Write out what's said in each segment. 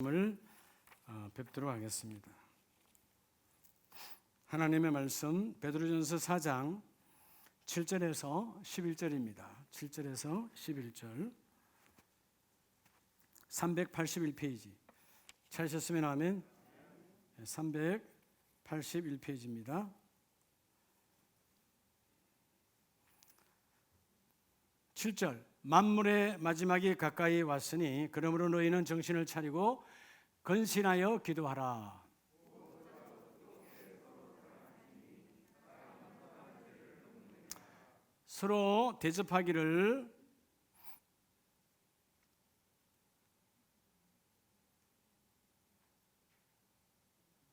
을 뵙도록 하겠습니다. 하나님의 말씀 베드로전서 4장 7절에서 11절입니다. 7절에서 11절 381페이지 찾으셨으면 아멘. 381페이지입니다. 7절 만물의 마지막이 가까이 왔으니 그러므로 너희는 정신을 차리고 건신하여 기도하라. 서로 대접하기를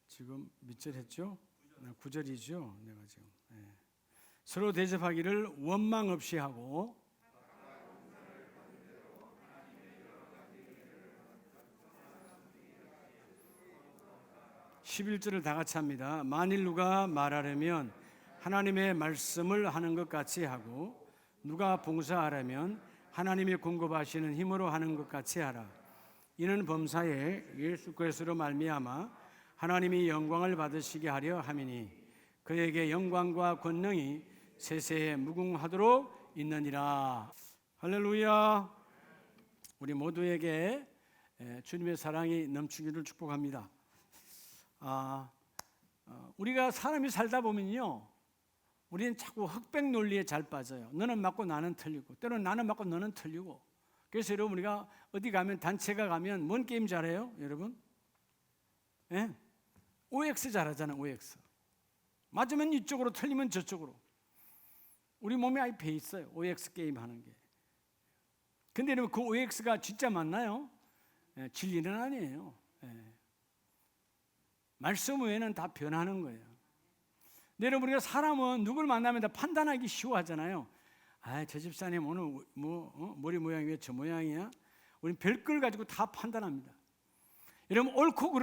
지금 몇 절 했죠? 9절이죠. 내가 지금 서로 대접하기를 원망 없이 하고 11절을 다 같이 합니다. 만일 누가 말하려면 하나님의 말씀을 하는 것 같이 하고 누가 봉사하려면 하나님이 공급하시는 힘으로 하는 것 같이 하라. 이는 범사에 예수 그리스도로 말미암아 하나님이 영광을 받으시게 하려 함이니 그에게 영광과 권능이 세세에 무궁하도록 있느니라. 할렐루야. 우리 모두에게 주님의 사랑이 넘치기를 축복합니다. 우리가 사람이 살다 보면요, 우리는 자꾸 흑백 논리에 잘 빠져요. 너는 맞고 나는 틀리고, 때로는 나는 맞고 너는 틀리고. 그래서 여러분, 우리가 어디 가면, 단체가 가면 뭔 게임 잘해요, 여러분? 예? OX 잘하잖아요. OX. 맞으면 이쪽으로, 틀리면 저쪽으로. 우리 몸에 아예 배 있어요, OX 게임 하는 게. 근데 여러분, 그 OX가 진짜 맞나요? 진리는 아니에요. 말씀 외에는 다 변하는 거예요. 근데 여러분, 우리가 사람은 누굴 만나면 다 판단하기 쉬워하잖아요. 저 집사님 오늘 머리 모양이 왜 저 모양이야? 우리는 별걸 가지고 다 판단합니다. 여러분, 옳고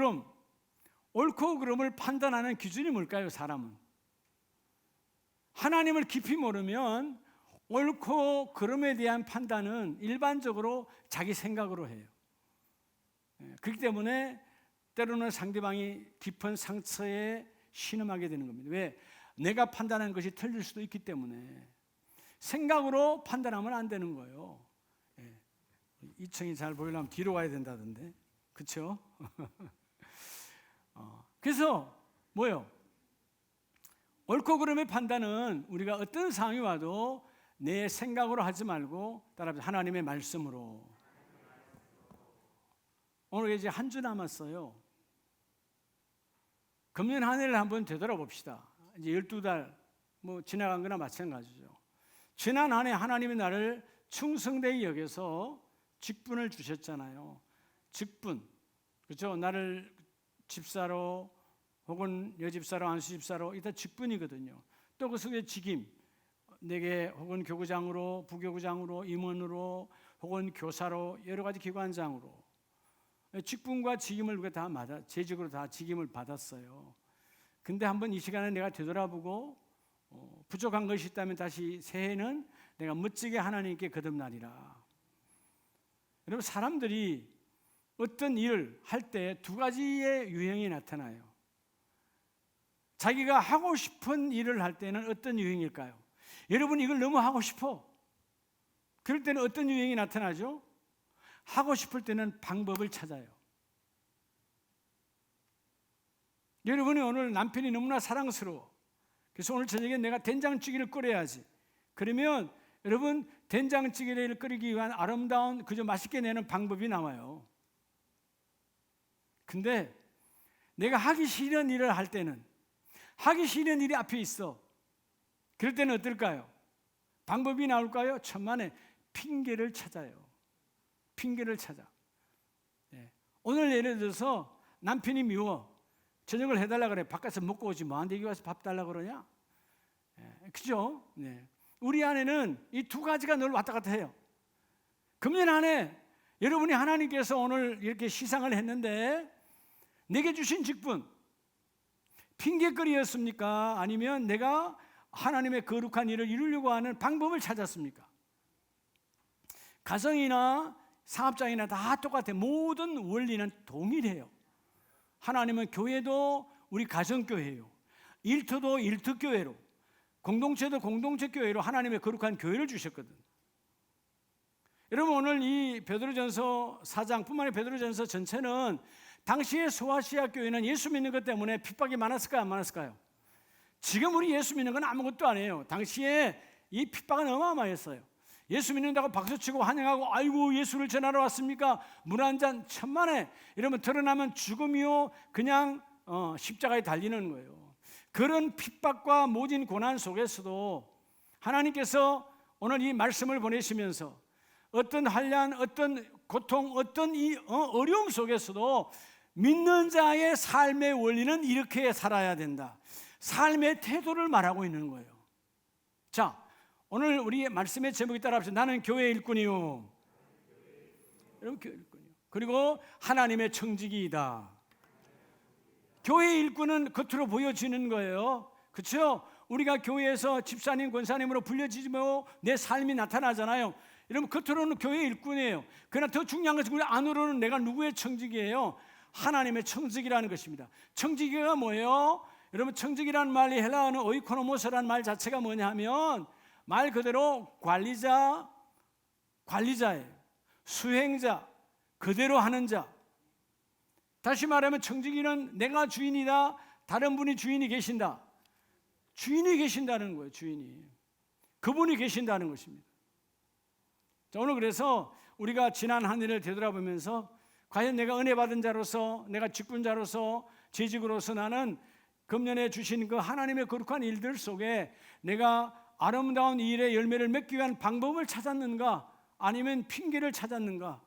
그름을 판단하는 기준이 뭘까요? 사람은 하나님을 깊이 모르면 옳고 그름에 대한 판단은 일반적으로 자기 생각으로 해요. 그렇기 때문에 때로는 상대방이 깊은 상처에 신음하게 되는 겁니다. 왜? 내가 판단하는 것이 틀릴 수도 있기 때문에 생각으로 판단하면 안 되는 거예요. 2층이 잘 보이려면 뒤로 가야 된다던데, 그렇죠? 그래서 뭐요? 옳고 그름의 판단은 우리가 어떤 상황이 와도 내 생각으로 하지 말고 따라서 하나님의 말씀으로. 오늘 이제 한 주 남았어요. 금년 한 해를 한번 되돌아봅시다. 이제 12달 지나간 거나 마찬가지죠. 지난 한 해 하나님이 나를 충성되게 여겨서 직분을 주셨잖아요. 직분, 그렇죠? 나를 집사로 혹은 여집사로 안수집사로 이다 직분이거든요. 또 그 속에 직임, 내게 혹은 교구장으로, 부교구장으로, 임원으로 혹은 교사로 여러 가지 기관장으로 직분과 직임을 우리가 다 재직으로 다 직임을 받았어요. 근데 한번 이 시간에 내가 되돌아보고 부족한 것이 있다면 다시 새해는 내가 멋지게 하나님께 거듭나리라. 여러분, 사람들이 어떤 일을 할 때 두 가지의 유형이 나타나요. 자기가 하고 싶은 일을 할 때는 어떤 유형일까요? 여러분, 이걸 너무 하고 싶어. 그럴 때는 어떤 유형이 나타나죠? 하고 싶을 때는 방법을 찾아요. 여러분이 오늘 남편이 너무나 사랑스러워. 그래서 오늘 저녁에 내가 된장찌개를 끓여야지. 그러면 여러분, 된장찌개를 끓이기 위한 아름다운 그저 맛있게 내는 방법이 나와요. 근데 내가 하기 싫은 일을 할 때는, 하기 싫은 일이 앞에 있어. 그럴 때는 어떨까요? 방법이 나올까요? 천만에 핑계를 찾아요. 핑계를 찾아. 오늘 예를 들어서 남편이 미워. 저녁을 해달라 그래. 바깥에서 먹고 오지 뭐한테 여기 와서 밥 달라 그러냐? 그죠? 우리 안에는 이 두 가지가 늘 왔다 갔다 해요. 금년 한 해 여러분이 하나님께서 오늘 이렇게 시상을 했는데 내게 주신 직분 핑계거리였습니까? 아니면 내가 하나님의 거룩한 일을 이루려고 하는 방법을 찾았습니까? 가정이나 사업장이나 다 똑같아요. 모든 원리는 동일해요. 하나님은 교회도 우리 가정교회예요. 일터도 일터교회로, 공동체도 공동체교회로 하나님의 거룩한 교회를 주셨거든. 여러분, 오늘 이 베드로전서 4장뿐만 아니라 베드로전서 전체는 당시의 소아시아 교회는 예수 믿는 것 때문에 핍박이 많았을까요? 안 많았을까요? 지금 우리 예수 믿는 건 아무것도 아니에요. 당시에 이 핍박은 어마어마했어요. 예수 믿는다고 박수치고 환영하고, 아이고 예수를 전하러 왔습니까? 물 한 잔 천만에, 이러면 드러나면 죽음이요, 그냥 십자가에 달리는 거예요. 그런 핍박과 모진 고난 속에서도 하나님께서 오늘 이 말씀을 보내시면서 어떤 환난, 어떤 고통, 어떤 이 어려움 속에서도 믿는 자의 삶의 원리는 이렇게 살아야 된다. 삶의 태도를 말하고 있는 거예요. 자, 오늘 우리 말씀의 제목이 따라합시다. 나는 교회 일꾼이요. 여러분, 교회 일꾼이요. 그리고 하나님의 청지기이다. 교회 일꾼은 겉으로 보여지는 거예요. 그렇죠? 우리가 교회에서 집사님, 권사님으로 불려지면 내 삶이 나타나잖아요. 여러분, 겉으로는 교회 일꾼이에요. 그러나 더 중요한 것은 우리 안으로는 내가 누구의 청지기예요? 하나님의 청지기라는 것입니다. 청지기가 뭐예요? 여러분, 청지기라는 말이 헬라어는 오이코노모스라는 말 자체가 뭐냐 하면 말 그대로 관리자예요. 수행자, 그대로 하는 자. 다시 말하면 청지기는 내가 주인이다, 다른 분이 주인이 계신다. 주인이 계신다는 거예요. 주인이. 그분이 계신다는 것입니다. 자, 오늘 그래서 우리가 지난 한 해를 되돌아보면서 과연 내가 은혜 받은 자로서, 내가 직분자로서, 재직으로서 나는 금년에 주신 그 하나님의 거룩한 일들 속에 내가 아름다운 이 일의 열매를 맺기 위한 방법을 찾았는가, 아니면 핑계를 찾았는가,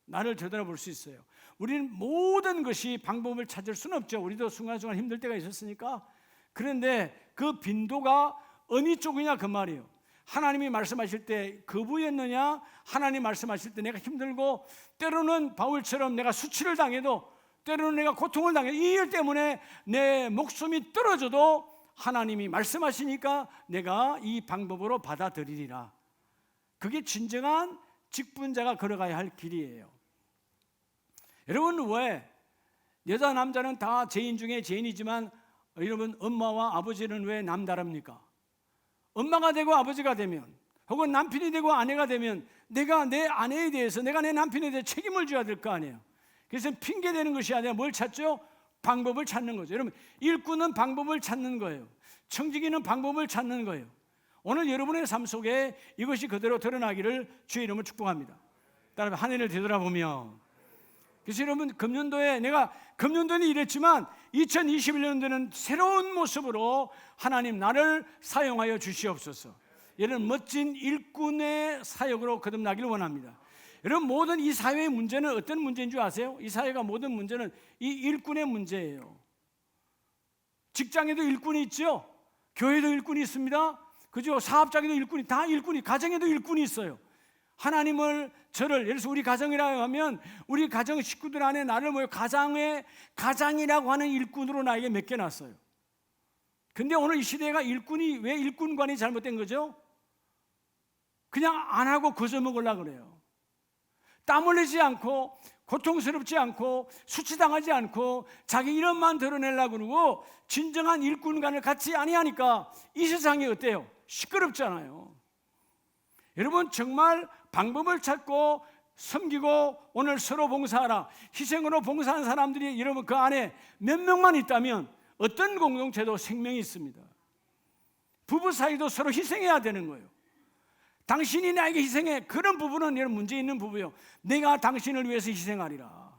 나를 되돌아볼 수 있어요. 우리는 모든 것이 방법을 찾을 수는 없죠. 우리도 순간순간 힘들 때가 있었으니까. 그런데 그 빈도가 어느 쪽이냐 그 말이에요. 하나님이 말씀하실 때 거부했느냐, 하나님 말씀하실 때 내가 힘들고, 때로는 바울처럼 내가 수치를 당해도, 때로는 내가 고통을 당해도, 이 일 때문에 내 목숨이 떨어져도 하나님이 말씀하시니까 내가 이 방법으로 받아들이리라. 그게 진정한 직분자가 걸어가야 할 길이에요. 여러분, 왜 여자 남자는 다 죄인 중에 죄인이지만 여러분, 엄마와 아버지는 왜 남다릅니까? 엄마가 되고 아버지가 되면, 혹은 남편이 되고 아내가 되면 내가 내 아내에 대해서, 내가 내 남편에 대해 책임을 져야 될 거 아니에요. 그래서 핑계대는 것이 아니라 뭘 찾죠? 방법을 찾는 거죠. 여러분, 일꾼은 방법을 찾는 거예요. 청지기는 방법을 찾는 거예요. 오늘 여러분의 삶 속에 이것이 그대로 드러나기를 주의 이름으로 축복합니다. 따라서 한 해를 되돌아보며, 그래서 여러분, 금년도에 내가 금년도는 이랬지만 2021년도는 새로운 모습으로 하나님 나를 사용하여 주시옵소서. 이런 멋진 일꾼의 사역으로 거듭나기를 원합니다. 여러분, 모든 이 사회의 문제는 어떤 문제인 줄 아세요? 이 사회가 모든 문제는 이 일꾼의 문제예요. 직장에도 일꾼이 있죠. 교회도 일꾼이 있습니다. 그죠? 사업장에도 일꾼이, 다 일꾼이, 가정에도 일꾼이 있어요. 하나님을, 저를, 예를 들어서 우리 가정이라고 하면 우리 가정 식구들 안에 나를 모여 가장이라고 하는 일꾼으로 나에게 맡겨놨어요. 근데 오늘 이 시대가 일꾼이, 왜 일꾼관이 잘못된 거죠? 그냥 안 하고 거저 먹으려고 그래요. 땀 흘리지 않고, 고통스럽지 않고, 수치당하지 않고, 자기 이름만 드러내려고 그러고 진정한 일꾼관을 갖지 아니하니까 이 세상이 어때요? 시끄럽잖아요. 여러분, 정말 방법을 찾고 섬기고 오늘 서로 봉사하라, 희생으로 봉사한 사람들이 여러분 그 안에 몇 명만 있다면 어떤 공동체도 생명이 있습니다. 부부 사이도 서로 희생해야 되는 거예요. 당신이 나에게 희생해. 그런 부부는 여러분 문제 있는 부부예요. 내가 당신을 위해서 희생하리라.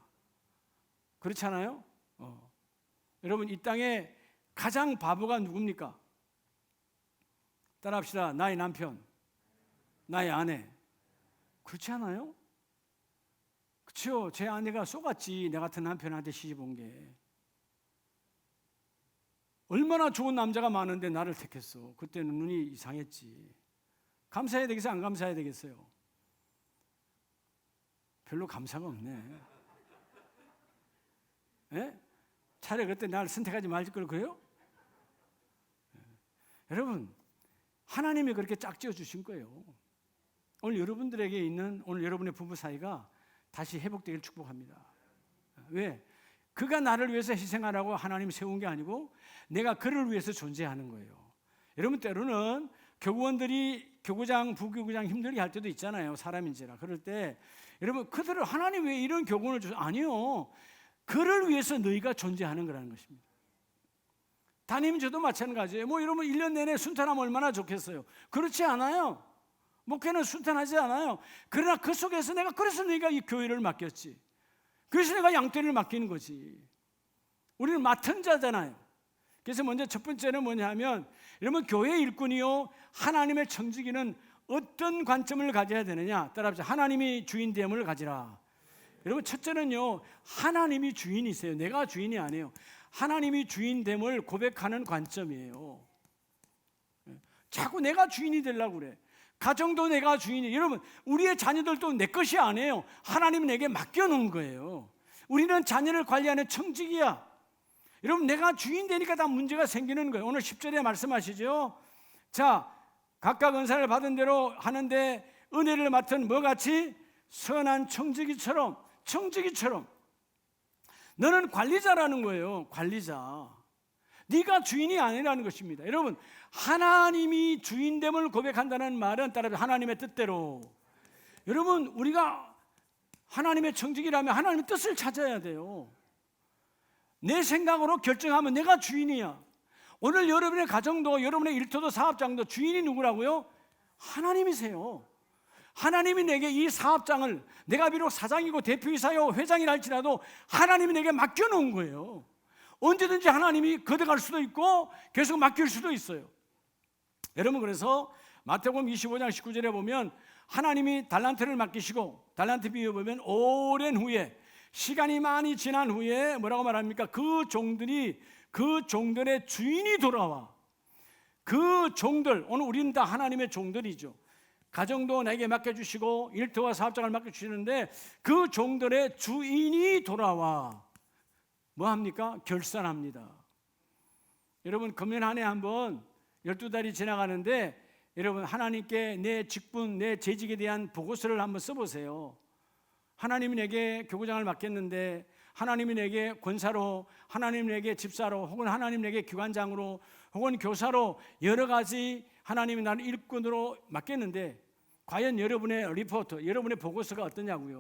그렇잖아요? 여러분, 이 땅에 가장 바보가 누굽니까? 따라합시다. 나의 남편, 나의 아내. 그렇지 않아요? 그렇죠. 제 아내가 속았지, 내 같은 남편한테 시집 온 게. 얼마나 좋은 남자가 많은데 나를 택했어. 그때는 눈이 이상했지. 감사해야 되겠어요? 안 감사해야 되겠어요? 별로 감사가 없네. 예? 차라리 그때 나를 선택하지 말지 걸 그래요? 여러분, 하나님이 그렇게 짝지어 주신 거예요. 오늘 여러분들에게 있는 오늘 여러분의 부부 사이가 다시 회복되기를 축복합니다. 왜? 그가 나를 위해서 희생하라고 하나님이 세운 게 아니고 내가 그를 위해서 존재하는 거예요. 여러분 때로는 교구원들이 교구장, 부교구장 힘들게 할 때도 있잖아요. 사람인지라. 그럴 때 여러분 그들을 하나님 왜 이런 교훈을 주세요? 아니요. 그를 위해서 너희가 존재하는 거라는 것입니다. 담임 저도 마찬가지예요. 뭐 여러분 1년 내내 순탄하면 얼마나 좋겠어요. 그렇지 않아요. 목회는 순탄하지 않아요. 그러나 그 속에서 내가 그래서 너희가 이 교회를 맡겼지. 그래서 내가 양떼를 맡기는 거지. 우리는 맡은 자잖아요. 그래서 먼저 첫 번째는 뭐냐면 여러분 교회 일꾼이요 하나님의 청지기는 어떤 관점을 가져야 되느냐? 따라합시다. 하나님이 주인됨을 가지라. 여러분 첫째는요 하나님이 주인이세요. 내가 주인이 아니에요. 하나님이 주인됨을 고백하는 관점이에요. 자꾸 내가 주인이 되려고 그래. 가정도 내가 주인이에요. 여러분 우리의 자녀들도 내 것이 아니에요. 하나님이 내게 맡겨놓은 거예요. 우리는 자녀를 관리하는 청지기야. 여러분 내가 주인 되니까 다 문제가 생기는 거예요. 오늘 10절에 말씀하시죠. 자 각각 은사를 받은 대로 하는데 은혜를 맡은 뭐같이 선한 청지기처럼 너는 관리자라는 거예요. 관리자. 네가 주인이 아니라는 것입니다. 여러분 하나님이 주인됨을 고백한다는 말은 따라 하나님의 뜻대로. 여러분 우리가 하나님의 청지기라면 하나님의 뜻을 찾아야 돼요. 내 생각으로 결정하면 내가 주인이야. 오늘 여러분의 가정도 여러분의 일터도 사업장도 주인이 누구라고요? 하나님이세요. 하나님이 내게 이 사업장을 내가 비록 사장이고 대표이사요 회장이라 할지라도 하나님이 내게 맡겨놓은 거예요. 언제든지 하나님이 거둬갈 수도 있고 계속 맡길 수도 있어요. 여러분 그래서 마태복음 25장 19절에 보면 하나님이 달란트를 맡기시고 달란트 비유 보면 오랜 후에 시간이 많이 지난 후에 뭐라고 말합니까? 그 종들의 주인이 돌아와. 그 종들 오늘 우리는 다 하나님의 종들이죠. 가정도 내게 맡겨주시고 일터와 사업장을 맡겨주시는데 그 종들의 주인이 돌아와 뭐합니까? 결산합니다. 여러분 금년 한 해 한번 12달이 지나가는데 여러분 하나님께 내 직분, 내 재직에 대한 보고서를 한번 써보세요. 하나님이 내게 교구장을 맡겼는데 하나님이 내게 권사로, 하나님이 내게 집사로, 혹은 하나님이 내게 기관장으로, 혹은 교사로 여러 가지 하나님이 나를 일꾼으로 맡겼는데 과연 여러분의 리포트, 여러분의 보고서가 어떠냐고요?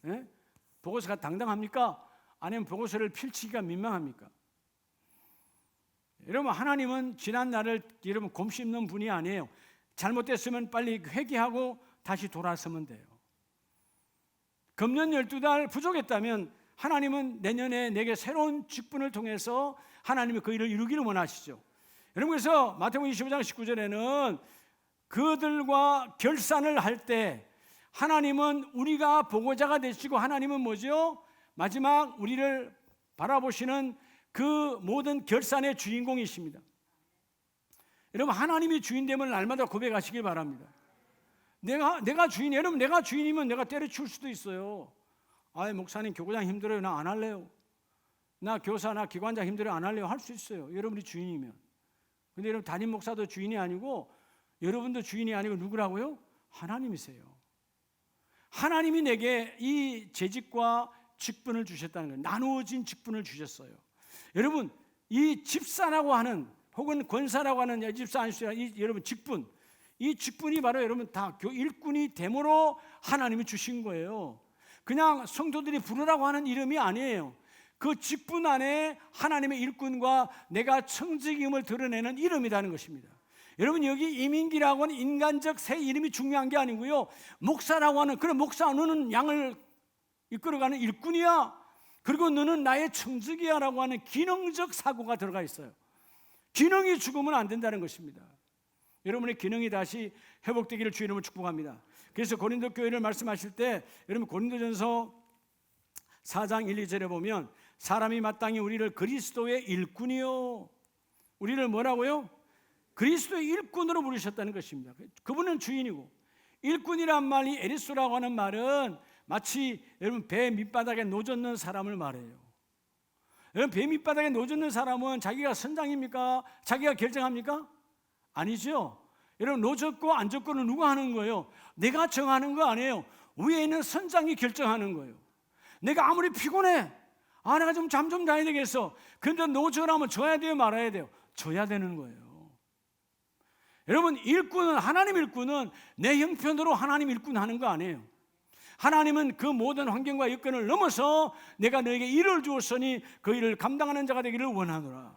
예? 보고서가 당당합니까? 아니면 보고서를 펼치기가 민망합니까? 여러분 하나님은 지난 날을 여러분 곰씹는 분이 아니에요. 잘못됐으면 빨리 회개하고 다시 돌아서면 돼요. 금년 12달 부족했다면 하나님은 내년에 내게 새로운 직분을 통해서 하나님이 그 일을 이루기를 원하시죠. 여러분 그래서 마태복음 25장 19절에는 그들과 결산을 할 때 하나님은 우리가 보고자가 되시고 하나님은 뭐죠? 마지막 우리를 바라보시는 그 모든 결산의 주인공이십니다. 여러분 하나님이 주인됨을 날마다 고백하시길 바랍니다. 내가 주인이에요. 여러분 내가 주인이면 내가 때려칠 수도 있어요. 아이 목사님 교구장 힘들어요. 나 안 할래요. 나 교사 나 기관장 힘들어요. 안 할래요. 할 수 있어요. 여러분이 주인이면. 근데 여러분 담임 목사도 주인이 아니고 여러분도 주인이 아니고 누구라고요? 하나님이세요. 하나님이 내게 이 재직과 직분을 주셨다는 거예요. 나누어진 직분을 주셨어요. 여러분 이 집사라고 하는 혹은 권사라고 하는 집사 아니시라 여러분 직분 이 직분이 바로 여러분 다 일꾼이 됨으로 하나님이 주신 거예요. 그냥 성도들이 부르라고 하는 이름이 아니에요. 그 직분 안에 하나님의 일꾼과 내가 청지기임을 드러내는 이름이라는 것입니다. 여러분 여기 이민기라고 하는 인간적 새 이름이 중요한 게 아니고요. 목사라고 하는 그런 목사 너는 양을 이끌어가는 일꾼이야. 그리고 너는 나의 청지기야라고 하는 기능적 사고가 들어가 있어요. 기능이 죽으면 안 된다는 것입니다. 여러분의 기능이 다시 회복되기를 주의 이름으로 축복합니다. 그래서 고린도 교회를 말씀하실 때 여러분 고린도전서 4장 1, 2절에 보면 사람이 마땅히 우리를 그리스도의 일꾼이요 우리를 뭐라고요? 그리스도의 일꾼으로 부르셨다는 것입니다. 그분은 주인이고 일꾼이란 말이 에리소라고 하는 말은 마치 여러분 배 밑바닥에 노젓는 사람을 말해요. 여러분 배 밑바닥에 노젓는 사람은 자기가 선장입니까? 자기가 결정합니까? 아니죠. 여러분 노젓고 안 젓고는 누가 하는 거예요? 내가 정하는 거 아니에요. 위에 있는 선장이 결정하는 거예요. 내가 아무리 피곤해, 내가 좀 잠 좀 자야 되겠어. 그런데 노젓으라면 줘야 돼요, 말아야 돼요? 줘야 되는 거예요. 여러분, 일꾼은, 하나님 일꾼은 내 형편으로 하나님 일꾼 하는 거 아니에요. 하나님은 그 모든 환경과 여건을 넘어서 내가 너에게 일을 주었으니 그 일을 감당하는 자가 되기를 원하노라.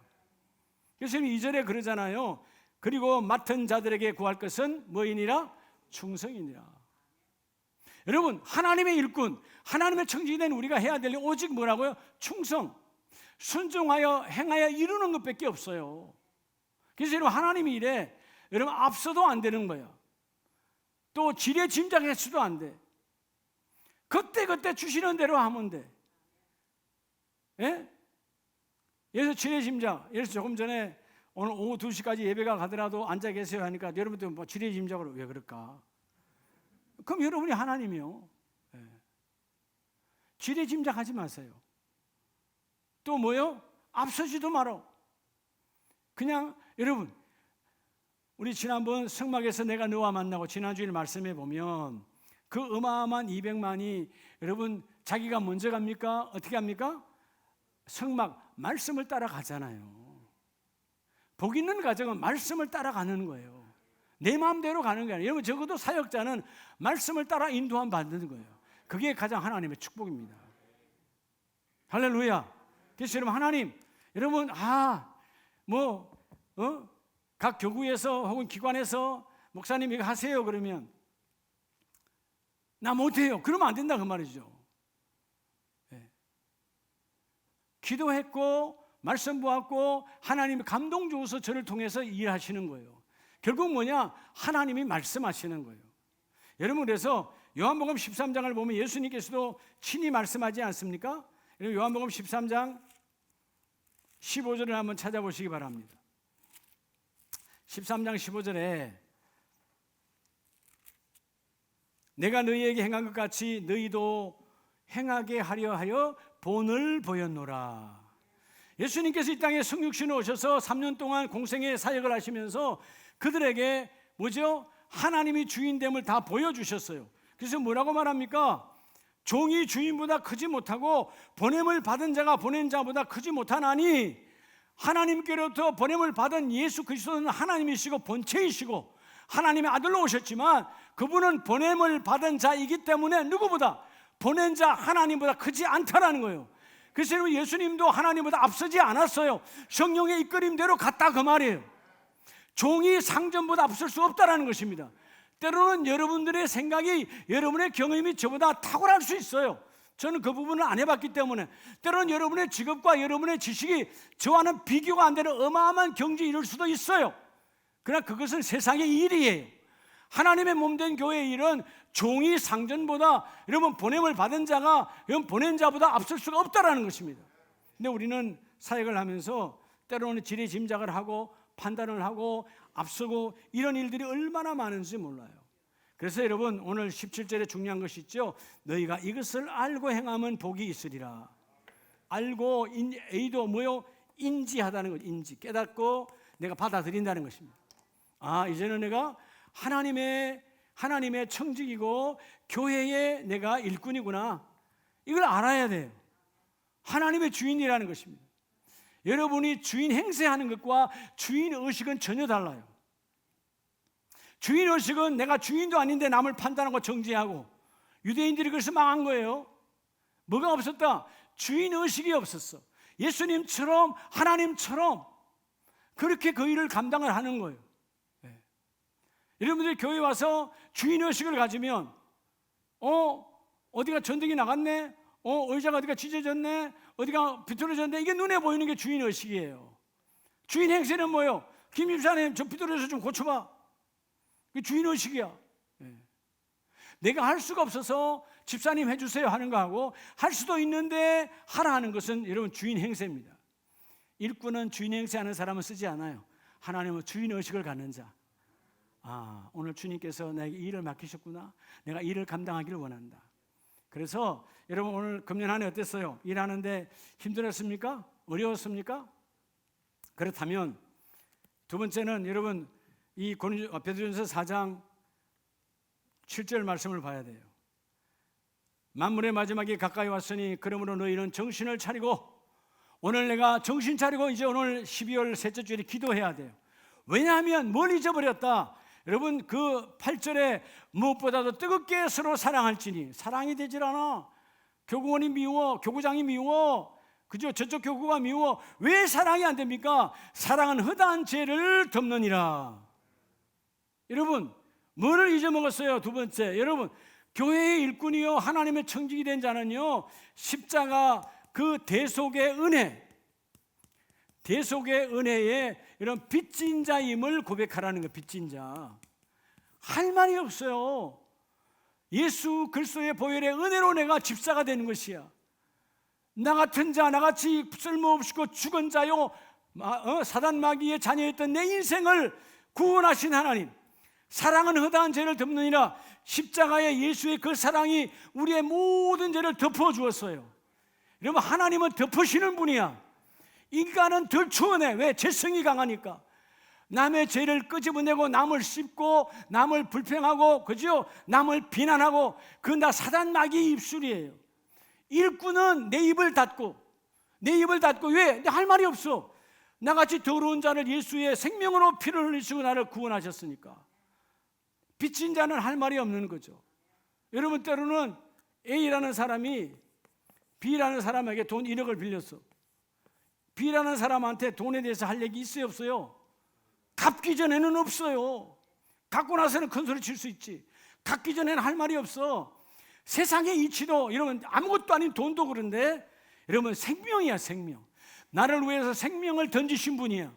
그래서 2절에 그러잖아요. 그리고 맡은 자들에게 구할 것은 뭐이니라? 충성이니라. 여러분, 하나님의 일꾼, 하나님의 청지기된 우리가 해야 될 일 오직 뭐라고요? 충성, 순종하여 행하여 이루는 것밖에 없어요. 그래서 여러분, 하나님이 이래 여러분 앞서도 안 되는 거야. 또 지레 짐작해서도 안 돼. 그때 주시는 대로 하면 돼. 예? 예를 들어 지레 짐작. 예를 들어 조금 전에 오늘 오후 2시까지 예배가 가더라도 앉아 계세요 하니까 여러분들 뭐 지레 짐작으로 왜 그럴까? 그럼 여러분이 하나님이요. 예. 지레 짐작하지 마세요. 또 뭐요? 앞서지도 말어. 그냥 여러분, 우리 지난번 성막에서 내가 너와 만나고 지난주일 말씀해 보면 그 어마어마한 200만이 여러분 자기가 먼저 갑니까? 어떻게 합니까? 성막 말씀을 따라가잖아요. 복 있는 가정은 말씀을 따라가는 거예요. 내 마음대로 가는 게 아니에요. 여러분, 적어도 사역자는 말씀을 따라 인도함 받는 거예요. 그게 가장 하나님의 축복입니다. 할렐루야. 그래서 여러분, 하나님, 여러분, 각 교구에서 혹은 기관에서 목사님 이거 하세요 그러면 나 못해요. 그러면 안 된다 그 말이죠. 네. 기도했고 말씀 보았고 하나님이 감동 주어서 저를 통해서 일하시는 거예요. 결국 뭐냐? 하나님이 말씀하시는 거예요. 여러분, 그래서 요한복음 13장을 보면 예수님께서도 친히 말씀하지 않습니까? 요한복음 13장 15절을 한번 찾아보시기 바랍니다. 13장 15절에 내가 너희에게 행한 것 같이 너희도 행하게 하려 하여 본을 보였노라. 예수님께서 이 땅에 성육신으로 오셔서 3년 동안 공생의 사역을 하시면서 그들에게 뭐죠? 하나님이 주인됨을 다 보여주셨어요. 그래서 뭐라고 말합니까? 종이 주인보다 크지 못하고 보냄을 받은 자가 보낸 자보다 크지 못하나니 하나님께로부터 보냄을 받은 예수 그리스도는 하나님이시고 본체이시고 하나님의 아들로 오셨지만 그분은 보냄을 받은 자이기 때문에 누구보다 보낸 자 하나님보다 크지 않다라는 거예요. 그래서 예수님도 하나님보다 앞서지 않았어요. 성령의 이끌림대로 갔다 그 말이에요. 종이 상전보다 앞설 수 없다라는 것입니다. 때로는 여러분들의 생각이, 여러분의 경험이 저보다 탁월할 수 있어요. 저는 그 부분을 안 해봤기 때문에 때로는 여러분의 직업과 여러분의 지식이 저와는 비교가 안 되는 어마어마한 경지에 이를 수도 있어요. 그러나 그것은 세상의 일이에요. 하나님의 몸된 교회의 일은 종이 상전보다 여러분 보냄을 받은 자가 여러분 보낸 자보다 앞설 수가 없다라는 것입니다. 근데 우리는 사역을 하면서 때로는 지레짐작을 하고 판단을 하고 앞서고 이런 일들이 얼마나 많은지 몰라요. 그래서 여러분 오늘 17절에 중요한 것이 있죠. 너희가 이것을 알고 행하면 복이 있으리라. 알고 A도 뭐요? 인지하다는 것. 인지 깨닫고 내가 받아들인다는 것입니다. 이제는 내가 하나님의 청직이고 교회의 내가 일꾼이구나. 이걸 알아야 돼요. 하나님의 주인이라는 것입니다. 여러분이 주인 행세하는 것과 주인 의식은 전혀 달라요. 주인 의식은 내가 주인도 아닌데 남을 판단하고 정죄하고 유대인들이 그래서 망한 거예요. 뭐가 없었다? 주인 의식이 없었어. 예수님처럼 하나님처럼 그렇게 그 일을 감당을 하는 거예요. 네. 여러분들이 교회 와서 주인 의식을 가지면 어디가 전등이 나갔네? 의자가 어디가 찢어졌네? 어디가 비뚤어졌네? 이게 눈에 보이는 게 주인 의식이에요. 주인 행세는 뭐예요? 김 집사님 저 비뚤어져서 좀 고쳐봐. 그게 주인 의식이야. 네. 내가 할 수가 없어서 집사님 해주세요 하는 거하고 할 수도 있는데 하라 하는 것은 여러분 주인 행세입니다. 일꾼은 주인 행세하는 사람은 쓰지 않아요. 하나님은 주인 의식을 갖는 자. 오늘 주님께서 나에게 일을 맡기셨구나. 내가 일을 감당하기를 원한다. 그래서 여러분 오늘 금년 한 해 어땠어요? 일하는데 힘들었습니까? 어려웠습니까? 그렇다면 두 번째는 여러분 이 베드로전서 4장 7절 말씀을 봐야 돼요. 만물의 마지막이 가까이 왔으니 그러므로 너희는 정신을 차리고, 오늘 내가 정신 차리고 이제 오늘 12월 셋째 주일에 기도해야 돼요. 왜냐하면 뭘 잊어버렸다. 여러분 그 8절에 무엇보다도 뜨겁게 서로 사랑할지니, 사랑이 되질 않아. 교구원이 미워, 교구장이 미워, 그죠? 저쪽 교구가 미워. 왜 사랑이 안 됩니까? 사랑은 허다한 죄를 덮느니라. 여러분 뭐를 잊어먹었어요? 두 번째, 여러분 교회의 일꾼이요 하나님의 청직이 된 자는요 십자가 그 대속의 은혜, 대속의 은혜에 이런 빚진 자임을 고백하라는 거예요. 빚진 자. 할 말이 없어요. 예수 그리스도의 보혈의 은혜로 내가 집사가 되는 것이야. 나 같은 자, 나같이 쓸모없고 죽은 자요 사단 마귀의 자녀였던 내 인생을 구원하신 하나님, 사랑은 허다한 죄를 덮느니라. 십자가의 예수의 그 사랑이 우리의 모든 죄를 덮어주었어요. 여러분 하나님은 덮으시는 분이야. 인간은 덜 추원해. 왜? 죄성이 강하니까. 남의 죄를 끄집어내고 남을 씹고 남을 불평하고, 그죠? 남을 비난하고, 그건 다 사단 마귀의 입술이에요. 일꾼은 내 입을 닫고, 내 입을 닫고. 왜? 할 말이 없어. 나같이 더러운 자를 예수의 생명으로 피를 흘리시고 나를 구원하셨으니까. 빚진 자는 할 말이 없는 거죠. 여러분 때로는 A라는 사람이 B라는 사람에게 돈 1억을 빌렸어. B라는 사람한테 돈에 대해서 할 얘기 있어요, 없어요? 갚기 전에는 없어요. 갚고 나서는 큰 소리 칠 수 있지. 갚기 전에는 할 말이 없어. 세상의 이치도, 이러면 아무것도 아닌 돈도 그런데, 여러분 생명이야, 생명. 나를 위해서 생명을 던지신 분이야.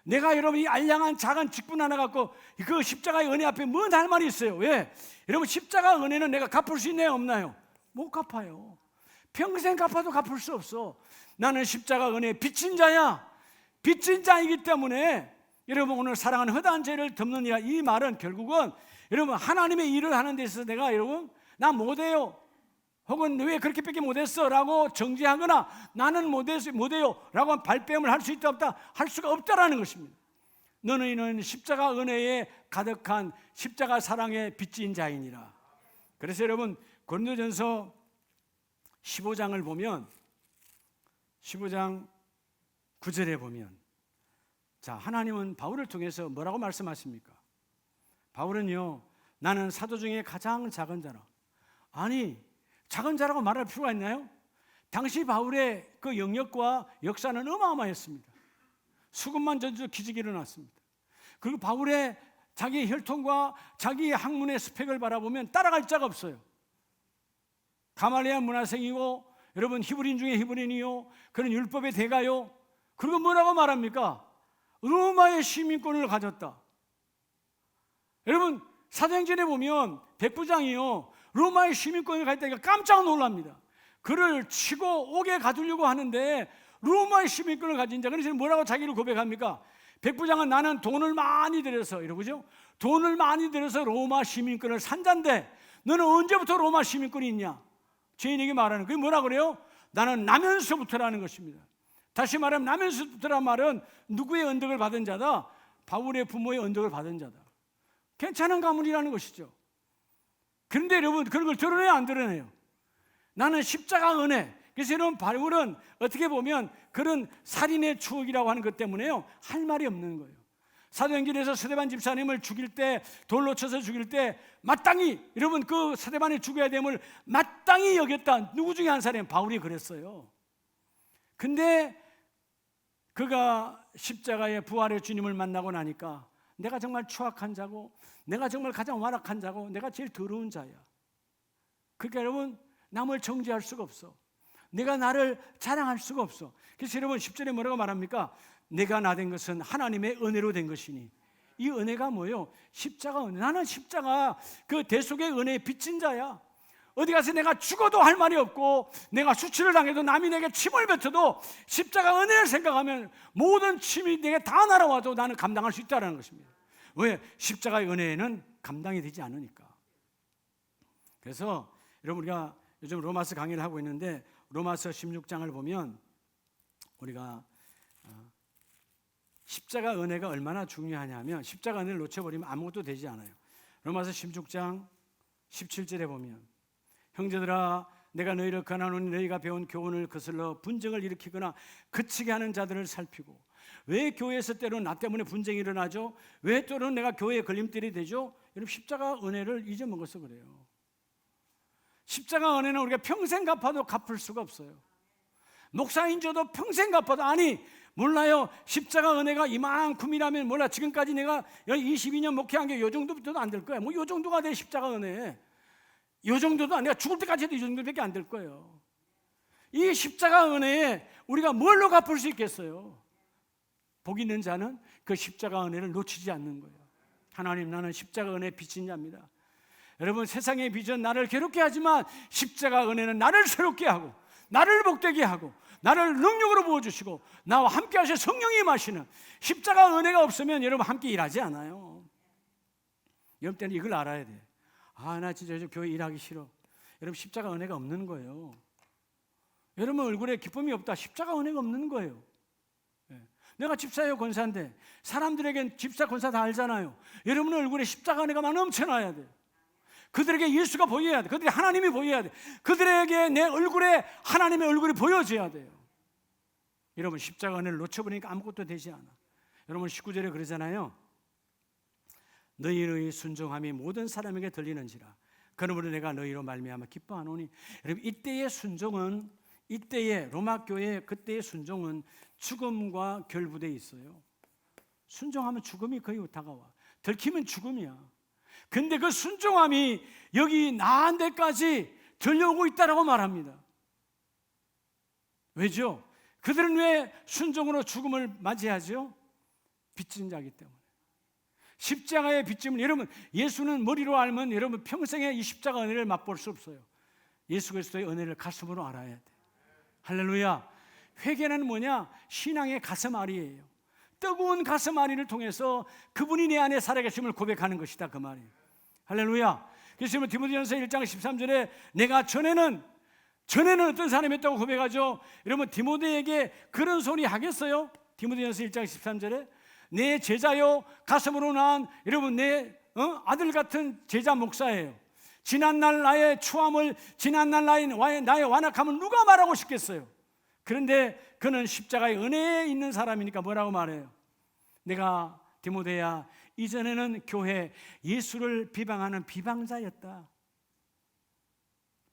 내가 여러분 이 알량한 작은 직분 하나 갖고 그 십자가의 은혜 앞에 뭔 할 말이 있어요? 왜? 여러분 십자가 은혜는 내가 갚을 수 있나요, 없나요? 못 갚아요. 평생 갚아도 갚을 수 없어. 나는 십자가 은혜의 빚진 자야. 빚진 자이기 때문에 여러분 오늘 사랑은 허다한 죄를 덮느니라. 이 말은 결국은 여러분 하나님의 일을 하는 데 있어서 내가 여러분 나 못해요, 혹은 왜 그렇게밖에 못했어 라고 정죄하거나 나는 못해요 라고 발뺌을 할 수 있다 없다? 할 수가 없다라는 것입니다. 너희는 십자가 은혜에 가득한 십자가 사랑의 빚진 자이니라. 그래서 여러분 고린도전서 15장을 보면 15장 9절에 보면, 자 하나님은 바울을 통해서 뭐라고 말씀하십니까? 바울은요 나는 사도 중에 가장 작은 자라. 아니 작은 자라고 말할 필요가 있나요? 당시 바울의 그 영역과 역사는 어마어마했습니다. 수금만 전주 기적이 일어났습니다. 그리고 바울의 자기 혈통과 자기의 학문의 스펙을 바라보면 따라갈 자가 없어요. 가말리아 문화생이고 여러분 히브리인 중에 히브리인이요, 그런 율법의 대가요. 그리고 뭐라고 말합니까? 로마의 시민권을 가졌다. 여러분 사도행전에 보면 백부장이요 로마의 시민권을 가졌다니까 깜짝 놀랍니다. 그를 치고 옥에 가두려고 하는데 로마의 시민권을 가진 자, 그래서 뭐라고 자기를 고백합니까? 백부장은 나는 돈을 많이 들여서, 이러고죠, 돈을 많이 들여서 로마 시민권을 산 자인데 너는 언제부터 로마 시민권이 있냐? 죄인에게 말하는 그게 뭐라 그래요? 나는 나면서부터라는 것입니다. 다시 말하면 나면서부터란 말은 누구의 언덕을 받은 자다? 바울의 부모의 언덕을 받은 자다. 괜찮은 가문이라는 것이죠. 그런데 여러분 그런 걸 드러내요, 안 드러내요? 나는 십자가 은혜. 그래서 여러분 바울은 어떻게 보면 그런 살인의 추억이라고 하는 것 때문에요 할 말이 없는 거예요. 사도행전에서 스데반 집사님을 죽일 때, 돌로 쳐서 죽일 때 마땅히 여러분 그 스데반이 죽어야 됨을 마땅히 여겼다. 누구 중에 한 사람이 바울이 그랬어요. 근데 그가 십자가의 부활의 주님을 만나고 나니까 내가 정말 추악한 자고, 내가 정말 가장 완악한 자고, 내가 제일 더러운 자야. 그러니까 여러분 남을 정죄할 수가 없어. 내가 나를 자랑할 수가 없어. 그래서 여러분 10절에 뭐라고 말합니까? 내가 나 된 것은 하나님의 은혜로 된 것이니. 이 은혜가 뭐예요? 십자가 은혜. 나는 십자가 그 대속의 은혜에 빚진 자야. 어디 가서 내가 죽어도 할 말이 없고, 내가 수치를 당해도 남이 내게 침을 뱉어도 십자가 은혜를 생각하면 모든 침이 내게 다 날아와도 나는 감당할 수 있다는 것입니다. 왜? 십자가의 은혜는 감당이 되지 않으니까. 그래서 여러분 우리가 요즘 로마서 강의를 하고 있는데 로마서 16장을 보면 우리가 십자가 은혜가 얼마나 중요하냐면 십자가 은혜를 놓쳐버리면 아무것도 되지 않아요. 로마서 16장 17절에 보면 형제들아 내가 너희를 권하노니 너희가 배운 교훈을 거슬러 분쟁을 일으키거나 그치게 하는 자들을 살피고. 왜 교회에서 때로는 나 때문에 분쟁이 일어나죠? 왜 때로는 내가 교회에 걸림돌이 되죠? 여러분 십자가 은혜를 잊어먹어서 그래요. 십자가 은혜는 우리가 평생 갚아도 갚을 수가 없어요. 목사인 저도 평생 갚아도 아니 몰라요. 십자가 은혜가 이만큼이라면 몰라. 지금까지 내가 22년 목회한 게 요 정도부터도 안 될 거야. 뭐 요 정도가 돼 십자가 은혜. 요 정도도 내가 죽을 때까지 해도 이 정도밖에 안 될 거예요. 이 십자가 은혜에 우리가 뭘로 갚을 수 있겠어요? 복 있는 자는 그 십자가 은혜를 놓치지 않는 거예요. 하나님 나는 십자가 은혜에 빚진 자입니다. 여러분 세상의 빚은 나를 괴롭게 하지만 십자가 은혜는 나를 새롭게 하고 나를 복되게 하고 나를 능력으로 부어주시고 나와 함께 하셔 성령이 임하시는 십자가 은혜가 없으면 여러분 함께 일하지 않아요. 여러분 때는 이걸 알아야 돼. 나 진짜 요즘 교회 일하기 싫어. 여러분 십자가 은혜가 없는 거예요. 여러분 얼굴에 기쁨이 없다. 십자가 은혜가 없는 거예요. 내가 집사예요 권사인데 사람들에겐 집사 권사 다 알잖아요. 여러분 얼굴에 십자가 은혜가 넘쳐나야 돼. 그들에게 예수가 보여야 돼. 그들에게 하나님이 보여야 돼. 그들에게 내 얼굴에 하나님의 얼굴이 보여져야 돼요. 여러분 십자가 은혜를 놓쳐버리니까 아무것도 되지 않아. 여러분 19절에 그러잖아요. 너희의 순종함이 모든 사람에게 들리는지라 그러므로 내가 너희로 말미암아 기뻐하노니. 여러분 이때의 순종은 이때의 로마 교회의 그때의 순종은 죽음과 결부되어 있어요. 순종하면 죽음이 거의 다가와. 들키면 죽음이야. 근데 그 순종함이 여기 나한 데까지 들려오고 있다라고 말합니다. 왜죠? 그들은 왜 순종으로 죽음을 맞이하죠? 빚진 자이기 때문에. 십자가의 빚짐을 여러분 예수는 머리로 알면 여러분 평생에 이 십자가 은혜를 맛볼 수 없어요. 예수 그리스도의 은혜를 가슴으로 알아야 돼. 할렐루야. 회개는 뭐냐? 신앙의 가슴앓이예요. 뜨거운 가슴앓이를 통해서 그분이 내 안에 살아계심을 고백하는 것이다 그 말이에요. 할렐루야. 그래서 디모데전서 1장 13절에 내가 전에는 어떤 사람이었다고 고백하죠. 여러분 디모데에게 그런 소리 하겠어요? 디모데전서 1장 13절에 내 제자요 가슴으로 난 여러분 내 아들 같은 제자 목사예요. 지난날 나의 추함을 지난날 나의 완악함을 누가 말하고 싶겠어요? 그런데 그는 십자가의 은혜에 있는 사람이니까 뭐라고 말해요? 내가 디모데야 이전에는 교회 예수를 비방하는 비방자였다.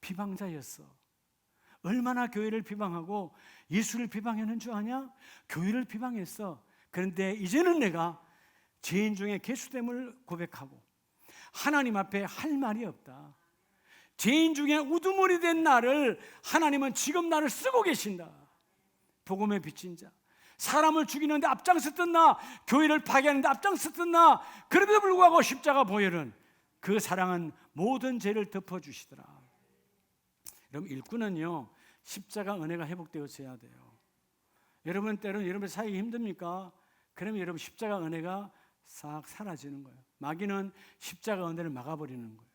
비방자였어. 얼마나 교회를 비방하고 예수를 비방했는 줄 아냐? 교회를 비방했어. 그런데 이제는 내가 죄인 중에 개수됨을 고백하고 하나님 앞에 할 말이 없다. 죄인 중에 우두머리 된 나를 하나님은 지금 나를 쓰고 계신다. 복음에 빚진 자, 사람을 죽이는데 앞장섰던 나, 교회를 파괴하는데 앞장섰던 나, 그럼에도 불구하고 십자가 보혈은 그 사랑은 모든 죄를 덮어주시더라. 여러분 일꾼은요 십자가 은혜가 회복되어져야 돼요. 여러분 때로는 여러분 살기 힘듭니까? 그러면 여러분 십자가 은혜가 싹 사라지는 거예요. 마귀는 십자가 은혜를 막아버리는 거예요.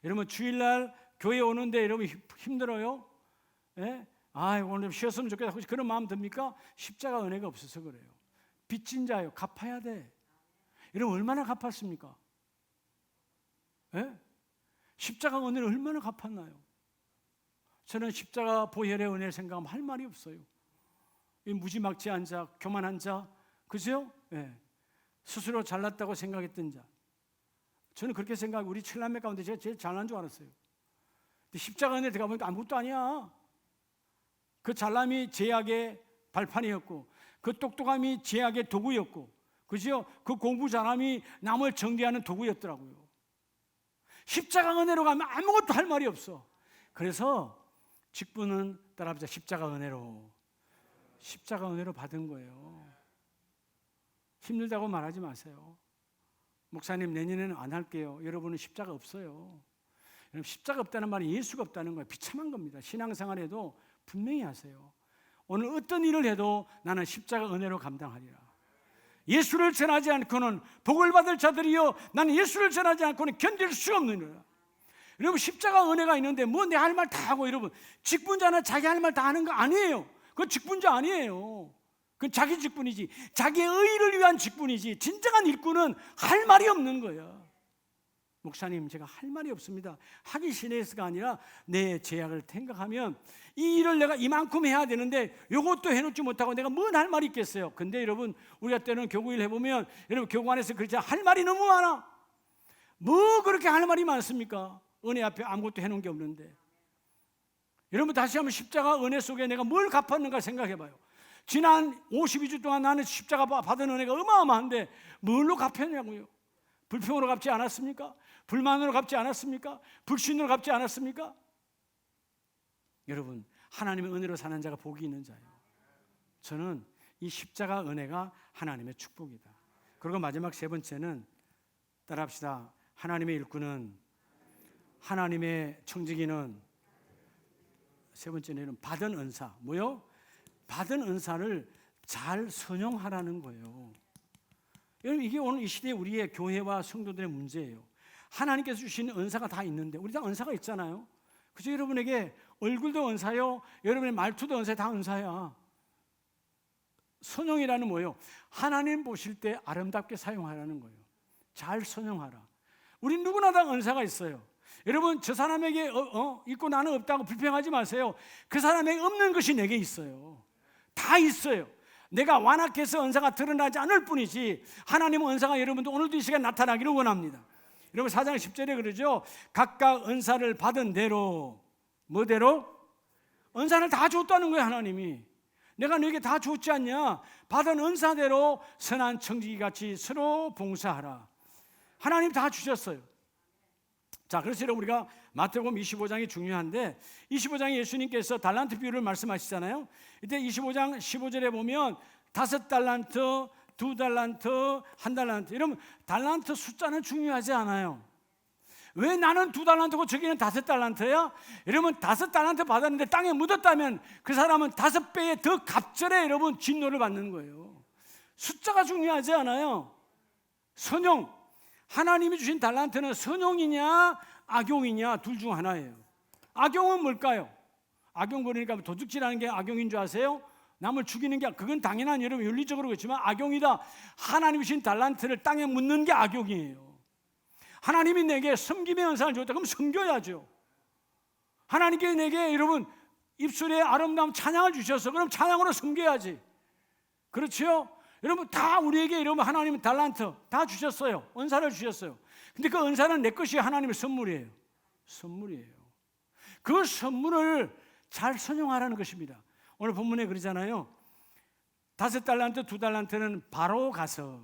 여러분 주일날 교회 오는데 여러분 힘들어요? 예? 오늘 좀 쉬었으면 좋겠다 혹시 그런 마음 듭니까? 십자가 은혜가 없어서 그래요. 빚진 자요 갚아야 돼. 여러분 얼마나 갚았습니까? 예? 십자가 은혜를 얼마나 갚았나요? 저는 십자가 보혈의 은혜를 생각하면 할 말이 없어요. 이 무지막지한 자, 교만한 자, 그죠? 예. 스스로 잘났다고 생각했던 자. 저는 그렇게 생각하고 우리 칠남매 가운데 제가 제일 잘난 줄 알았어요. 근데 십자가 은혜 들어가 보니까 아무것도 아니야. 그 잘남이 제약의 발판이었고 그 똑똑함이 제약의 도구였고 그죠? 그 공부 잘함이 남을 정죄하는 도구였더라고요. 십자가 은혜로 가면 아무것도 할 말이 없어. 그래서 직분은 따라합시다. 십자가 은혜로 받은 거예요. 힘들다고 말하지 마세요. 목사님 내년에는 안 할게요. 여러분은 십자가 없어요. 여러분 십자가 없다는 말은 예수가 없다는 거예요. 비참한 겁니다. 신앙생활에도 분명히 하세요. 오늘 어떤 일을 해도 나는 십자가 은혜로 감당하리라. 예수를 전하지 않고는 복을 받을 자들이요 나는 예수를 전하지 않고는 견딜 수 없느니라. 여러분 십자가 은혜가 있는데 뭐 내 할 말 다 하고 여러분 직분자는 자기 할 말 다 하는 거 아니에요. 그건 직분자 아니에요. 그건 자기 직분이지. 자기의 의를 위한 직분이지. 진정한 일꾼은 할 말이 없는 거예요. 목사님, 제가 할 말이 없습니다. 하기 싫어서가 아니라 내 제약을 생각하면 이 일을 내가 이만큼 해야 되는데 이것도 해놓지 못하고 내가 뭔 할 말이 있겠어요. 근데 여러분, 우리가 때는 교구일 해보면 여러분 교구 안에서 그렇지 할 말이 너무 많아. 뭐 그렇게 할 말이 많습니까? 은혜 앞에 아무것도 해놓은 게 없는데. 여러분 다시 한번 십자가 은혜 속에 내가 뭘 갚았는가 생각해봐요. 지난 52주 동안 나는 십자가 받은 은혜가 어마어마한데 뭘로 갚았냐고요? 불평으로 갚지 않았습니까? 불만으로 갚지 않았습니까? 불신으로 갚지 않았습니까? 여러분, 하나님의 은혜로 사는 자가 복이 있는 자예요. 저는 이 십자가 은혜가 하나님의 축복이다. 그리고 마지막 세 번째는 따라합시다. 하나님의 일꾼은, 하나님의 청지기는, 세 번째는 받은 은사. 뭐요? 받은 은사를 잘 선용하라는 거예요. 여러분, 이게 오늘 이 시대에 우리의 교회와 성도들의 문제예요. 하나님께서 주신 은사가 다 있는데, 우리 다 은사가 있잖아요. 그죠? 여러분에게 얼굴도 은사요, 여러분의 말투도 은사요, 다 은사야. 선용이라는 뭐예요? 하나님 보실 때 아름답게 사용하라는 거예요. 잘 선용하라. 우리 누구나 다 은사가 있어요. 여러분, 저 사람에게 있고 나는 없다고 불평하지 마세요. 그 사람에게 없는 것이 내게 있어요. 다 있어요. 내가 완악해서 은사가 드러나지 않을 뿐이지 하나님은 은사가 여러분도 오늘도 이 시간 나타나기를 원합니다. 여러분 4장 10절에 그러죠. 각각 은사를 받은 대로, 뭐대로? 은사를 다 줬다는 거예요. 하나님이 내가 너에게 다 줬지 않냐? 받은 은사대로 선한 청지기같이 서로 봉사하라. 하나님 다 주셨어요. 자, 그래서 여러분 우리가 마태복음 25장이 중요한데 25장에 예수님께서 달란트 비유를 말씀하시잖아요. 이때 25장 15절에 보면 5달란트, 2달란트, 1달란트. 이러면 달란트 숫자는 중요하지 않아요. 왜 나는 2달란트고 저기는 5달란트야? 여러분 5달란트 받았는데 땅에 묻었다면 그 사람은 5배의 더 갑절에 여러분 진노를 받는 거예요. 숫자가 중요하지 않아요. 선용. 하나님이 주신 달란트는 선용이냐 악용이냐 둘 중 하나예요. 악용은 뭘까요? 악용 그러니까 도둑질하는 게 악용인 줄 아세요? 남을 죽이는 게, 그건 당연한 여러분 윤리적으로 그렇지만 악용이다. 하나님이 주신 달란트를 땅에 묻는 게 악용이에요. 하나님이 내게 섬김의 은사를 줬다 그럼 섬겨야죠. 하나님께 내게 여러분 입술에 아름다운 찬양을 주셔서 그럼 찬양으로 섬겨야지. 그렇죠? 여러분 다 우리에게 여러분 하나님은 달란트 다 주셨어요. 은사를 주셨어요. 근데 그 은사는 내 것이 하나님의 선물이에요. 선물이에요. 그 선물을 잘 선용하라는 것입니다. 오늘 본문에 그러잖아요. 5달란트, 2달란트는 바로 가서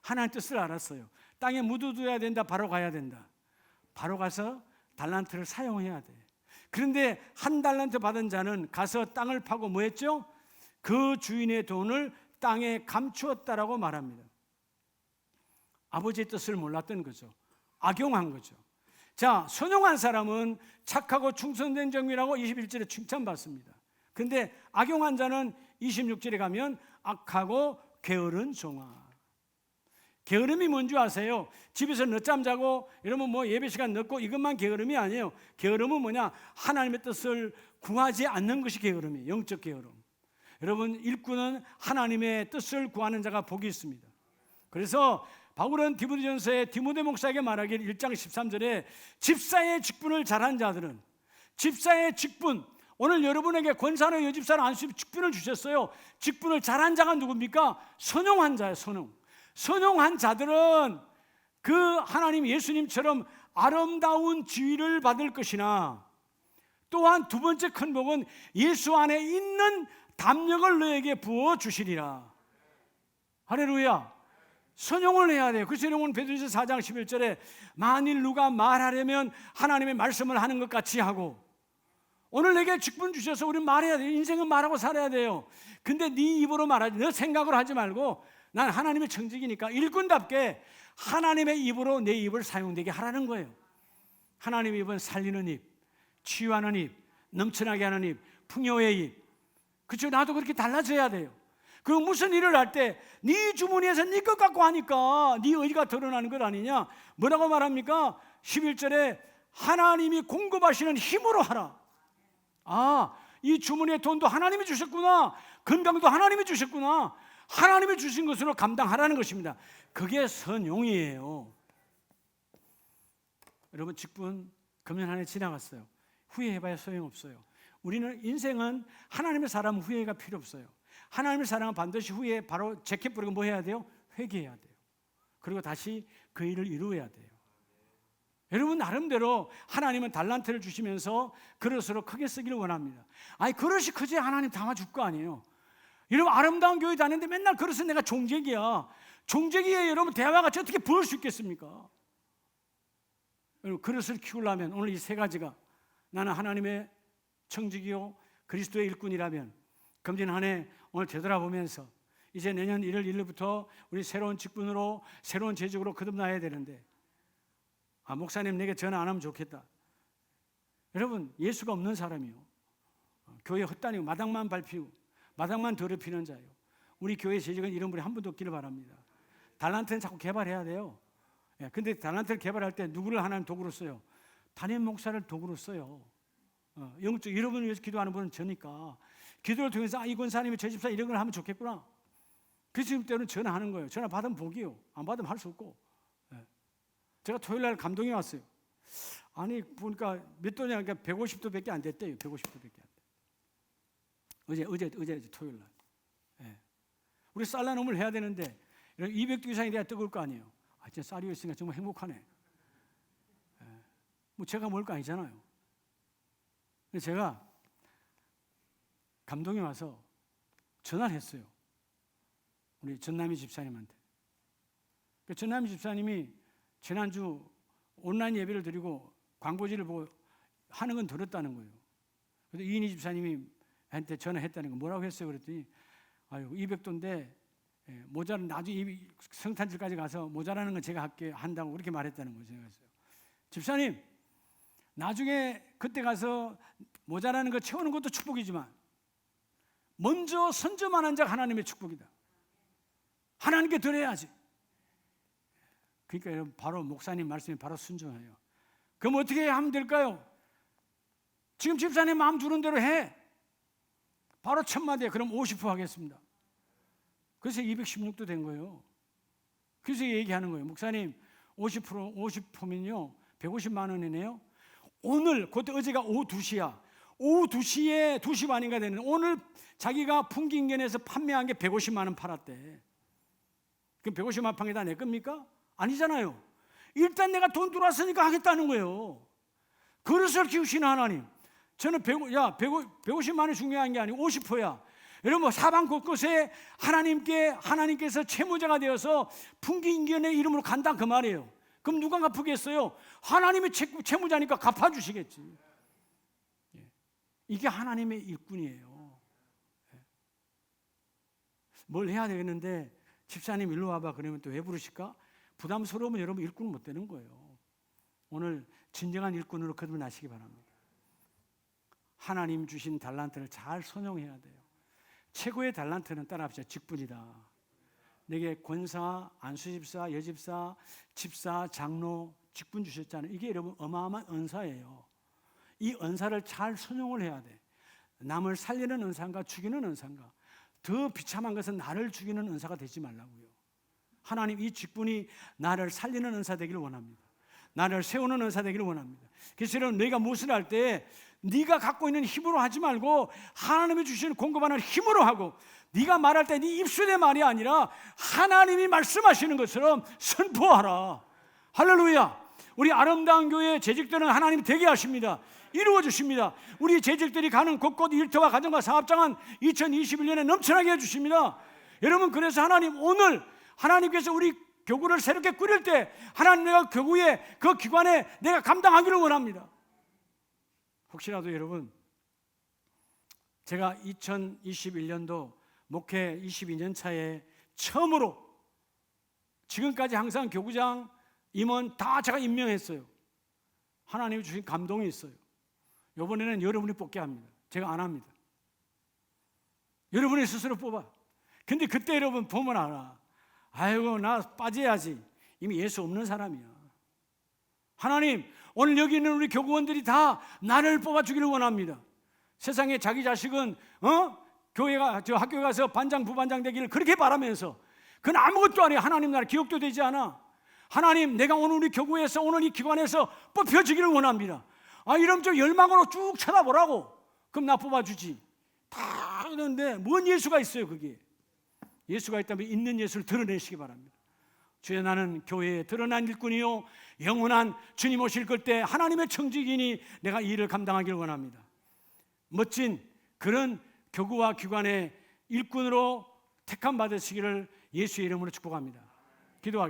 하나님 뜻을 알았어요. 땅에 묻어둬야 된다. 바로 가야 된다. 바로 가서 달란트를 사용해야 돼. 그런데 1달란트 받은 자는 가서 땅을 파고 뭐 했죠? 그 주인의 돈을 땅에 감추었다라고 말합니다. 아버지의 뜻을 몰랐던 거죠. 악용한 거죠. 자, 선용한 사람은 착하고 충성된 정이라고 21절에 칭찬받습니다. 그런데 악용한 자는 26절에 가면 악하고 게으른 종아. 게으름이 뭔지 아세요? 집에서 늦잠 자고 이러면 뭐 예배 시간 늦고 이것만 게으름이 아니에요. 게으름은 뭐냐? 하나님의 뜻을 구하지 않는 것이 게으름이에요. 영적 게으름. 여러분 일꾼은 하나님의 뜻을 구하는 자가 복이 있습니다. 그래서 바울은 디모데전서에 디모데 목사에게 말하길 1장 13절에 집사의 직분을 잘한 자들은, 집사의 직분, 오늘 여러분에게 권사나 여집사나 안수입 직분을 주셨어요. 직분을 잘한 자가 누굽니까? 선용한 자예요. 선용한 자들은 그 하나님 예수님처럼 아름다운 지위를 받을 것이나, 또한 두 번째 큰 복은 예수 안에 있는 담력을 너에게 부어 주시리라. 할렐루야. 선용을 해야 돼요. 그래서 여러분 베드로전서 4장 11절에 만일 누가 말하려면 하나님의 말씀을 하는 것 같이 하고, 오늘 내게 직분 주셔서 우리 말해야 돼요. 인생은 말하고 살아야 돼요. 근데 네 입으로 말하지, 너 생각으로 하지 말고 난 하나님의 청직이니까 일꾼답게 하나님의 입으로 내 입을 사용되게 하라는 거예요. 하나님의 입은 살리는 입, 치유하는 입, 넘쳐나게 하는 입, 풍요의 입. 그렇죠? 나도 그렇게 달라져야 돼요. 그 무슨 일을 할 때 네 주머니에서 네 것 갖고 하니까 네 의가 드러나는 것 아니냐? 뭐라고 말합니까? 11절에 하나님이 공급하시는 힘으로 하라. 아, 이 주머니의 돈도 하나님이 주셨구나. 건강도 하나님이 주셨구나. 하나님이 주신 것으로 감당하라는 것입니다. 그게 선용이에요. 여러분, 직분 금년 한 해 지나갔어요. 후회해봐야 소용없어요. 우리는 인생은 하나님의 사람 후회가 필요 없어요. 하나님의 사람은 반드시 후에 바로 재킷 부리고 뭐 해야 돼요? 회개해야 돼요. 그리고 다시 그 일을 이루어야 돼요. 여러분, 나름대로 하나님은 달란트를 주시면서 그릇으로 크게 쓰기를 원합니다. 아니, 그릇이 크지 하나님 담아줄 거 아니에요. 여러분, 아름다운 교회 다니는데 맨날 그릇은 내가 종객이야. 종객이에요. 여러분, 대화가 같이 어떻게 부을 수 있겠습니까? 여러분, 그릇을 키우려면 오늘 이 세 가지가, 나는 하나님의 청직이요 그리스도의 일꾼이라면, 금년 한 해 오늘 되돌아보면서 이제 내년 1월 1일부터 우리 새로운 직분으로 새로운 재직으로 거듭나야 되는데, 목사님 내게 전화 안 하면 좋겠다. 여러분, 예수가 없는 사람이요, 교회 헛다니고 마당만 밟히고 마당만 더럽히는 자요, 우리 교회 재직은 이런 분이 한 분도 없기를 바랍니다. 달란트는 자꾸 개발해야 돼요. 근데 달란트를 개발할 때 누구를 하나님 도구로 써요? 담임 목사를 도구로 써요. 영적, 여러분을 위해서 기도하는 분은 저니까 기도를 통해서 이 권사님이 저 집사 이런 걸 하면 좋겠구나. 그 지금 때는 전화하는 거예요. 전화 받으면 복이요, 안 받으면 할 수 없고. 제가 토요일날 감동이 왔어요. 아니 보니까 몇 도냐, 그러니까 150도밖에 안 됐대요. 150도밖에 안 돼. 어제 토요일날. 우리 쌀나눔을 해야 되는데 200도 이상이 돼야 뜨거울 거 아니에요. 진짜 쌀이 있으니까 정말 행복하네. 뭐 제가 먹을 거 아니잖아요. 근데 제가 감동이 와서 전화를 했어요. 우리 전남희 집사님한테. 전남희 집사님이 지난주 온라인 예배를 드리고 광고지를 보고 하는 건 들었다는 거예요. 그래서 이인희 집사님이 한테 전화했다는 거. 뭐라고 했어요? 그랬더니 200도인데 모자는 나중에 성탄절까지 가서 모자라는 건 제가 한다고 그렇게 말했다는 거죠. 제가 했어요. 집사님, 나중에 그때 가서 모자라는 거 채우는 것도 축복이지만 먼저 선점하는 자가 하나님의 축복이다. 하나님께 드려야지. 그러니까 여러분, 바로 목사님 말씀이 바로 순종해요. 그럼 어떻게 하면 될까요? 지금 집사님 마음 주는 대로 해. 바로 첫 마디에 그럼 50% 하겠습니다. 그래서 216도 된 거예요. 그래서 얘기하는 거예요. 목사님 50%면요 150만 원이네요. 오늘, 그때 어제가 오후 2시야. 오후 2시에 2시 반인가 되는데 오늘 자기가 풍기인견에서 판매한 게 150만 원 팔았대. 그럼 150만 원 판 게 다 내 겁니까? 아니잖아요. 일단 내가 돈 들어왔으니까 하겠다는 거예요. 그릇을 키우시는 하나님. 저는 150만 원이 중요한 게 아니고 50%야. 여러분, 사방 곳곳에 하나님께서 채무자가 되어서 풍기인견의 이름으로 간다 그 말이에요. 그럼 누가 갚으겠어요? 하나님이 채무자니까 갚아주시겠지. 이게 하나님의 일꾼이에요. 뭘 해야 되겠는데, 집사님 일로 와봐 그러면 또 왜 부르실까? 부담스러우면 여러분 일꾼 못 되는 거예요. 오늘 진정한 일꾼으로 거듭나시기 바랍니다. 하나님 주신 달란트를 잘 선용해야 돼요. 최고의 달란트는 따라합시다. 직분이다. 내게 권사, 안수집사, 여집사, 집사, 장로 직분 주셨잖아요. 이게 여러분 어마어마한 은사예요. 이 은사를 잘 선용을 해야 돼. 남을 살리는 은사인가 죽이는 은사인가. 더 비참한 것은 나를 죽이는 은사가 되지 말라고요. 하나님, 이 직분이 나를 살리는 은사 되기를 원합니다. 나를 세우는 은사 되기를 원합니다. 그래서 여러분, 내가 무엇을 할 때 네가 갖고 있는 힘으로 하지 말고 하나님이 주시는 공급하는 힘으로 하고, 네가 말할 때 네 입술의 말이 아니라 하나님이 말씀하시는 것처럼 선포하라. 할렐루야. 우리 아름다운 교회 재직들은 하나님 되게 하십니다. 이루어 주십니다. 우리 재직들이 가는 곳곳 일터와 가정과 사업장은 2021년에 넘쳐나게 해주십니다. 여러분, 그래서 하나님, 오늘 하나님께서 우리 교구를 새롭게 꾸릴 때 하나님, 내가 교구에 그 기관에 내가 감당하기를 원합니다. 혹시라도 여러분, 제가 2021년도 목회 22년 차에 처음으로, 지금까지 항상 교구장, 임원 다 제가 임명했어요. 하나님이 주신 감동이 있어요. 이번에는 여러분이 뽑게 합니다. 제가 안 합니다. 여러분이 스스로 뽑아. 근데 그때 여러분 보면 알아. 아이고, 나 빠져야지. 이미 예수 없는 사람이야. 하나님, 오늘 여기 있는 우리 교구원들이 다 나를 뽑아주기를 원합니다. 세상에 자기 자식은 학교에 가서 반장 부반장 되기를 그렇게 바라면서 그건 아무것도 아니에요. 하나님 나라 기억도 되지 않아. 하나님, 내가 오늘 우리 교구에서 오늘 이 기관에서 뽑혀지기를 원합니다. 이러면 좀 열망으로 쭉 쳐다보라고. 그럼 나 뽑아주지. 다 이러는데 뭔 예수가 있어요 그게. 예수가 있다면 있는 예수를 드러내시기 바랍니다. 주여, 나는 교회에 드러난 일꾼이요 영원한 주님 오실 때 하나님의 청지기니 내가 이 일을 감당하기를 원합니다. 멋진 그런 교구와 기관의 일꾼으로 택함 받으시기를 예수의 이름으로 축복합니다. 기도하겠습니다.